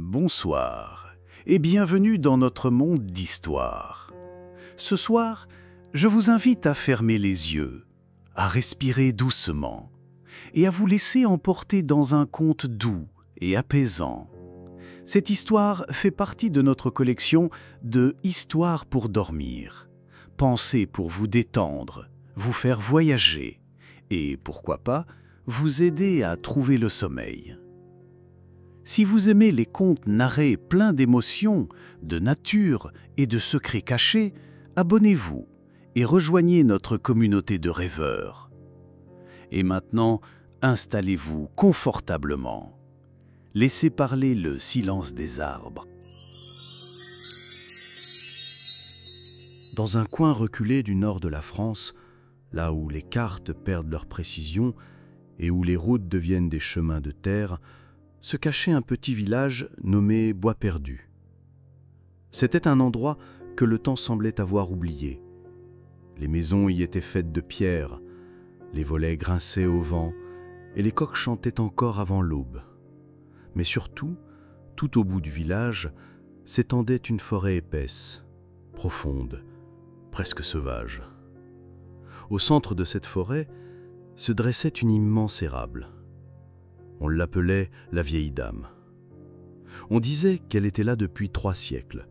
Bonsoir et bienvenue dans notre monde d'histoire. Ce soir, je vous invite à fermer les yeux, à respirer doucement et à vous laisser emporter dans un conte doux et apaisant. Cette histoire fait partie de notre collection de Histoires pour dormir, pensée pour vous détendre, vous faire voyager et, pourquoi pas, vous aider à trouver le sommeil. Si vous aimez les contes narrés pleins d'émotions, de nature et de secrets cachés, abonnez-vous et rejoignez notre communauté de rêveurs. Et maintenant, installez-vous confortablement. Laissez parler le silence des arbres. Dans un coin reculé du nord de la France, là où les cartes perdent leur précision et où les routes deviennent des chemins de terre, se cachait un petit village nommé Bois-Perdu. C'était un endroit que le temps semblait avoir oublié. Les maisons y étaient faites de pierre, les volets grinçaient au vent et les coqs chantaient encore avant l'aube. Mais surtout, tout au bout du village, s'étendait une forêt épaisse, profonde, presque sauvage. Au centre de cette forêt se dressait une immense érable. On l'appelait la vieille dame. On disait qu'elle était là depuis 3 siècles,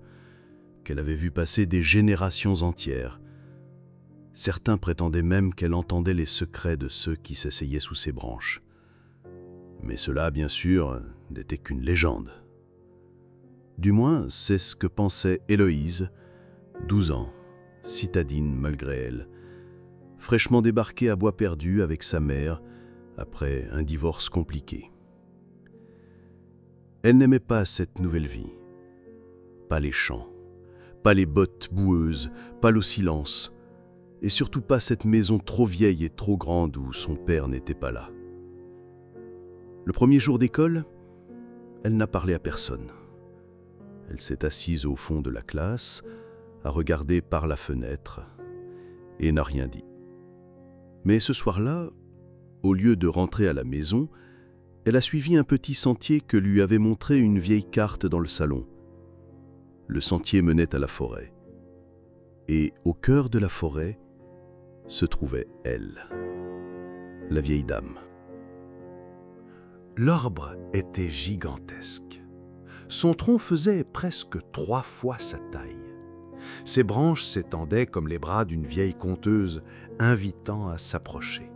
qu'elle avait vu passer des générations entières. Certains prétendaient même qu'elle entendait les secrets de ceux qui s'asseyaient sous ses branches. Mais cela, bien sûr, n'était qu'une légende. Du moins, c'est ce que pensait Héloïse, 12 ans, citadine malgré elle, fraîchement débarquée à Bois-Perdu avec sa mère, après un divorce compliqué. Elle n'aimait pas cette nouvelle vie. Pas les champs, pas les bottes boueuses, pas le silence, et surtout pas cette maison trop vieille et trop grande où son père n'était pas là. Le premier jour d'école, elle n'a parlé à personne. Elle s'est assise au fond de la classe, a regardé par la fenêtre, et n'a rien dit. Mais ce soir-là, au lieu de rentrer à la maison, elle a suivi un petit sentier que lui avait montré une vieille carte dans le salon. Le sentier menait à la forêt. Et au cœur de la forêt se trouvait elle, la vieille dame. L'arbre était gigantesque. Son tronc faisait presque 3 fois sa taille. Ses branches s'étendaient comme les bras d'une vieille conteuse, invitant à s'approcher.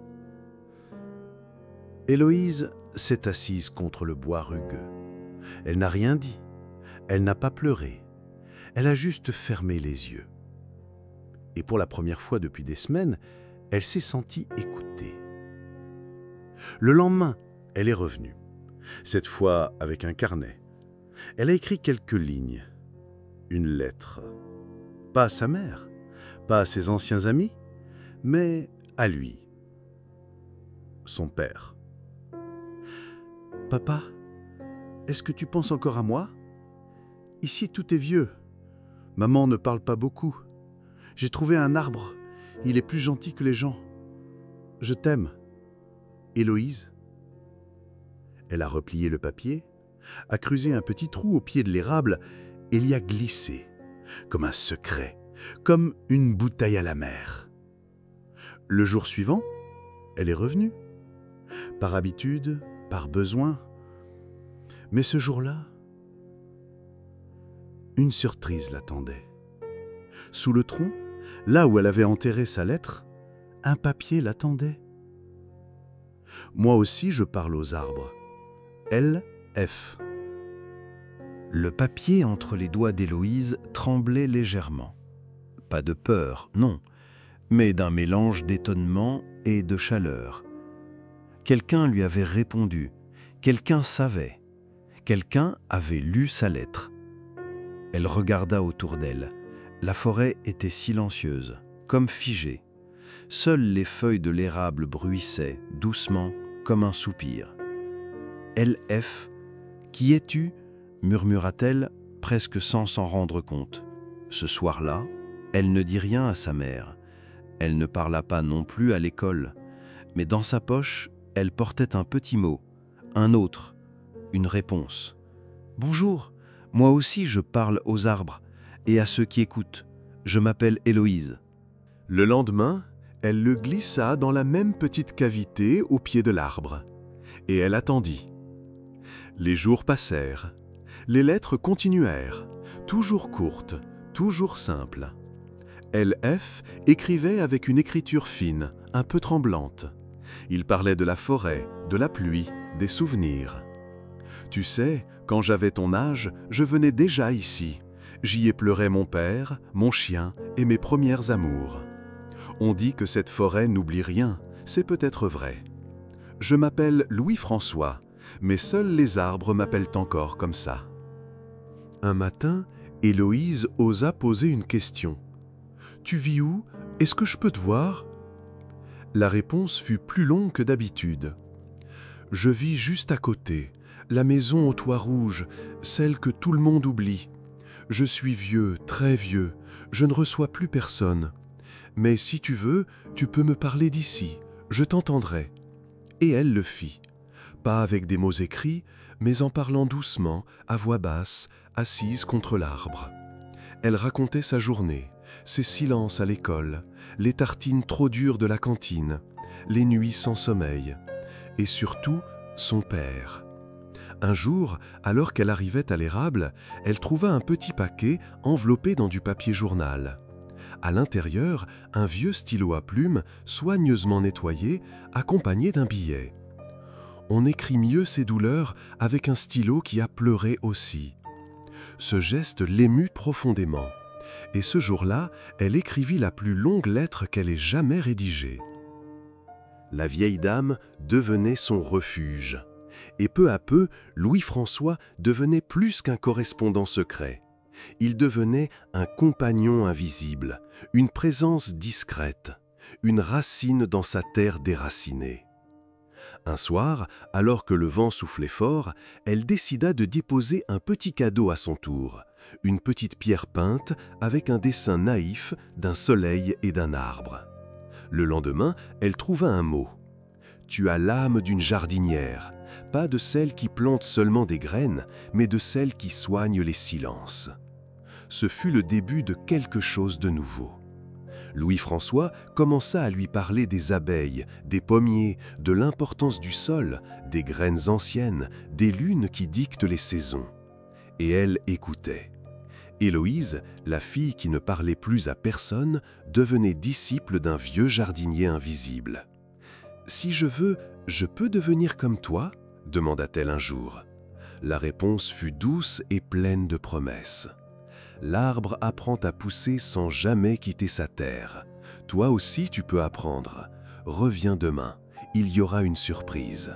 Héloïse s'est assise contre le bois rugueux. Elle n'a rien dit, elle n'a pas pleuré, elle a juste fermé les yeux. Et pour la première fois depuis des semaines, elle s'est sentie écoutée. Le lendemain, elle est revenue, cette fois avec un carnet. Elle a écrit quelques lignes, une lettre. Pas à sa mère, pas à ses anciens amis, mais à lui, son père. « Papa, est-ce que tu penses encore à moi? Ici, tout est vieux. Maman ne parle pas beaucoup. J'ai trouvé un arbre. Il est plus gentil que les gens. Je t'aime. Héloïse. » Elle a replié le papier, a creusé un petit trou au pied de l'érable et l'y a glissé, comme un secret, comme une bouteille à la mer. Le jour suivant, elle est revenue. Par habitude, par besoin. Mais ce jour-là, une surprise l'attendait. Sous le tronc, là où elle avait enterré sa lettre, un papier l'attendait. Moi aussi, je parle aux arbres. L.F. Le papier entre les doigts d'Héloïse tremblait légèrement. Pas de peur, non, mais d'un mélange d'étonnement et de chaleur. Quelqu'un lui avait répondu, quelqu'un savait, quelqu'un avait lu sa lettre. Elle regarda autour d'elle. La forêt était silencieuse, comme figée. Seules les feuilles de l'érable bruissaient, doucement, comme un soupir. « L.F. Qui es-tu » murmura-t-elle, presque sans s'en rendre compte. Ce soir-là, elle ne dit rien à sa mère. Elle ne parla pas non plus à l'école. Mais dans sa poche, elle portait un petit mot, un autre, une réponse. Bonjour, moi aussi je parle aux arbres et à ceux qui écoutent. Je m'appelle Héloïse. Le lendemain, elle le glissa dans la même petite cavité au pied de l'arbre. Et elle attendit. Les jours passèrent. Les lettres continuèrent, toujours courtes, toujours simples. LF écrivait avec une écriture fine, un peu tremblante. Il parlait de la forêt, de la pluie, des souvenirs. Tu sais, quand j'avais ton âge, je venais déjà ici. J'y ai pleuré mon père, mon chien et mes premières amours. On dit que cette forêt n'oublie rien, c'est peut-être vrai. Je m'appelle Louis-François, mais seuls les arbres m'appellent encore comme ça. Un matin, Héloïse osa poser une question. « Tu vis où? Est-ce que je peux te voir ?» La réponse fut plus longue que d'habitude. « Je vis juste à côté, la maison au toit rouge, celle que tout le monde oublie. Je suis vieux, très vieux, je ne reçois plus personne. Mais si tu veux, tu peux me parler d'ici, je t'entendrai. » Et elle le fit, pas avec des mots écrits, mais en parlant doucement, à voix basse, assise contre l'arbre. Elle racontait sa journée, ses silences à l'école, les tartines trop dures de la cantine, les nuits sans sommeil, et surtout son père. Un jour, alors qu'elle arrivait à l'érable, elle trouva un petit paquet enveloppé dans du papier journal. À l'intérieur, un vieux stylo à plumes, soigneusement nettoyé, accompagné d'un billet. On écrit mieux ses douleurs avec un stylo qui a pleuré aussi. Ce geste l'émut profondément. Et ce jour-là, elle écrivit la plus longue lettre qu'elle ait jamais rédigée. La vieille dame devenait son refuge. Et peu à peu, Louis-François devenait plus qu'un correspondant secret. Il devenait un compagnon invisible, une présence discrète, une racine dans sa terre déracinée. Un soir, alors que le vent soufflait fort, elle décida de déposer un petit cadeau à son tour, une petite pierre peinte avec un dessin naïf d'un soleil et d'un arbre. Le lendemain, elle trouva un mot. « Tu as l'âme d'une jardinière, pas de celle qui plante seulement des graines, mais de celle qui soigne les silences. » Ce fut le début de quelque chose de nouveau. Louis-François commença à lui parler des abeilles, des pommiers, de l'importance du sol, des graines anciennes, des lunes qui dictent les saisons. Et elle écoutait. Héloïse, la fille qui ne parlait plus à personne, devenait disciple d'un vieux jardinier invisible. « Si je veux, je peux devenir comme toi ?» demanda-t-elle un jour. La réponse fut douce et pleine de promesses. L'arbre apprend à pousser sans jamais quitter sa terre. Toi aussi tu peux apprendre. Reviens demain, il y aura une surprise.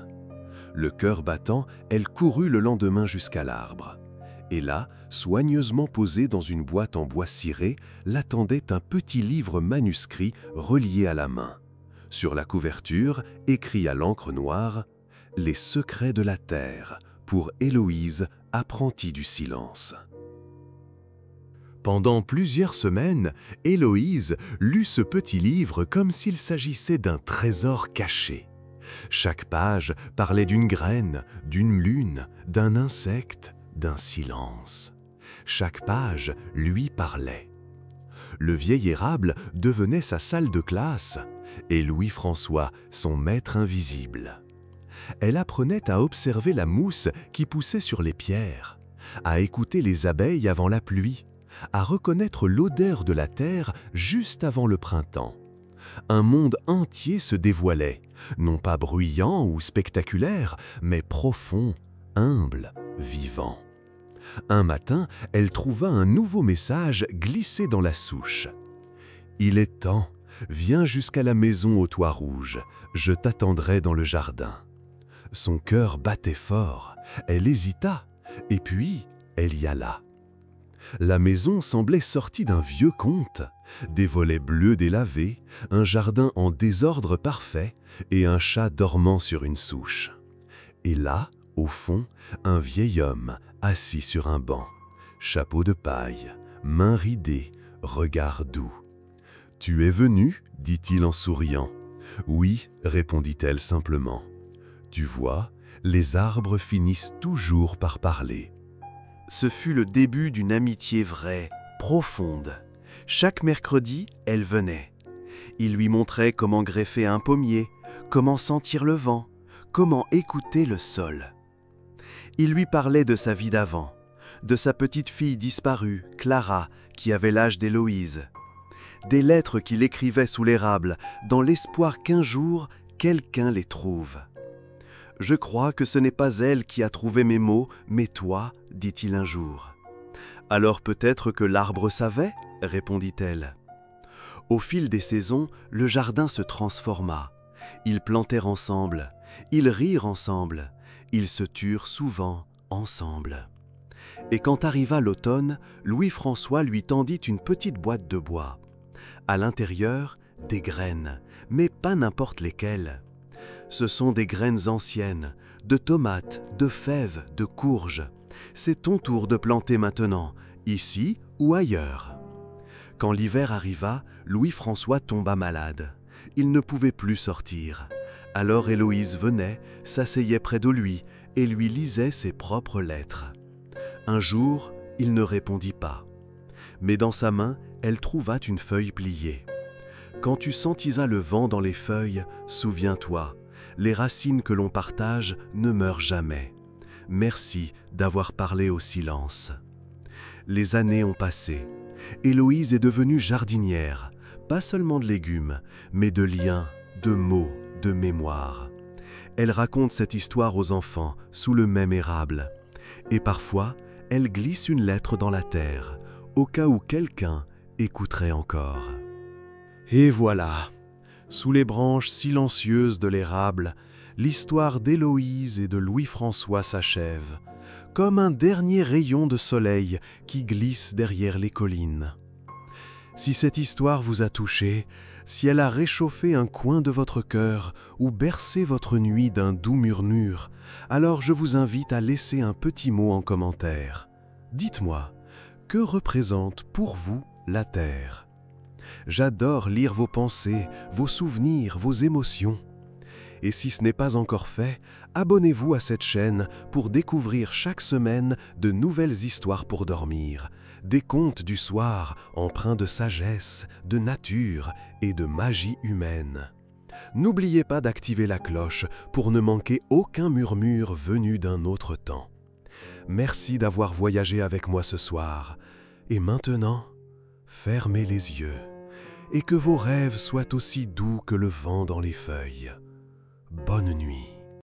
Le cœur battant, elle courut le lendemain jusqu'à l'arbre. Et là, soigneusement posé dans une boîte en bois ciré, l'attendait un petit livre manuscrit relié à la main. Sur la couverture, écrit à l'encre noire « Les secrets de la terre, pour Héloïse, apprentie du silence ». Pendant plusieurs semaines, Héloïse lut ce petit livre comme s'il s'agissait d'un trésor caché. Chaque page parlait d'une graine, d'une lune, d'un insecte, d'un silence. Chaque page lui parlait. Le vieil érable devenait sa salle de classe et Louis-François son maître invisible. Elle apprenait à observer la mousse qui poussait sur les pierres, à écouter les abeilles avant la pluie, à reconnaître l'odeur de la terre juste avant le printemps. Un monde entier se dévoilait, non pas bruyant ou spectaculaire, mais profond, humble, vivant. Un matin, elle trouva un nouveau message glissé dans la souche. « Il est temps, viens jusqu'à la maison au toit rouge, je t'attendrai dans le jardin. » Son cœur battait fort, elle hésita, et puis elle y alla. La maison semblait sortie d'un vieux conte, des volets bleus délavés, un jardin en désordre parfait et un chat dormant sur une souche. Et là, au fond, un vieil homme assis sur un banc, chapeau de paille, mains ridées, regard doux. « Tu es venu ?» dit-il en souriant. « Oui, répondit-elle simplement. Tu vois, les arbres finissent toujours par parler. » Ce fut le début d'une amitié vraie, profonde. Chaque mercredi, elle venait. Il lui montrait comment greffer un pommier, comment sentir le vent, comment écouter le sol. Il lui parlait de sa vie d'avant, de sa petite fille disparue, Clara, qui avait l'âge d'Héloïse, des lettres qu'il écrivait sous l'érable, dans l'espoir qu'un jour, quelqu'un les trouve. « Je crois que ce n'est pas elle qui a trouvé mes mots, mais toi, dit-il un jour. « Alors peut-être que l'arbre savait, répondit-elle. Au fil des saisons, le jardin se transforma. Ils plantèrent ensemble, ils rirent ensemble, ils se turent souvent ensemble. Et quand arriva l'automne, Louis-François lui tendit une petite boîte de bois. À l'intérieur, des graines, mais pas n'importe lesquelles. Ce sont des graines anciennes, de tomates, de fèves, de courges. C'est ton tour de planter maintenant, ici ou ailleurs. Quand l'hiver arriva, Louis-François tomba malade. Il ne pouvait plus sortir. Alors Héloïse venait, s'asseyait près de lui et lui lisait ses propres lettres. Un jour, il ne répondit pas. Mais dans sa main, elle trouva une feuille pliée. « Quand tu sentisas le vent dans les feuilles, souviens-toi, les racines que l'on partage ne meurent jamais. Merci d'avoir parlé au silence. » Les années ont passé. Héloïse est devenue jardinière, pas seulement de légumes, mais de liens, de mots, de mémoire. Elle raconte cette histoire aux enfants sous le même érable. Et parfois, elle glisse une lettre dans la terre, au cas où quelqu'un écouterait encore. Et voilà, sous les branches silencieuses de l'érable, l'histoire d'Héloïse et de Louis-François s'achève, comme un dernier rayon de soleil qui glisse derrière les collines. Si cette histoire vous a touché, si elle a réchauffé un coin de votre cœur ou bercé votre nuit d'un doux murmure, alors je vous invite à laisser un petit mot en commentaire. Dites-moi, que représente pour vous la terre? J'adore lire vos pensées, vos souvenirs, vos émotions. Et si ce n'est pas encore fait, abonnez-vous à cette chaîne pour découvrir chaque semaine de nouvelles histoires pour dormir, des contes du soir empreints de sagesse, de nature et de magie humaine. N'oubliez pas d'activer la cloche pour ne manquer aucun murmure venu d'un autre temps. Merci d'avoir voyagé avec moi ce soir. Et maintenant, fermez les yeux et que vos rêves soient aussi doux que le vent dans les feuilles. Bonne nuit.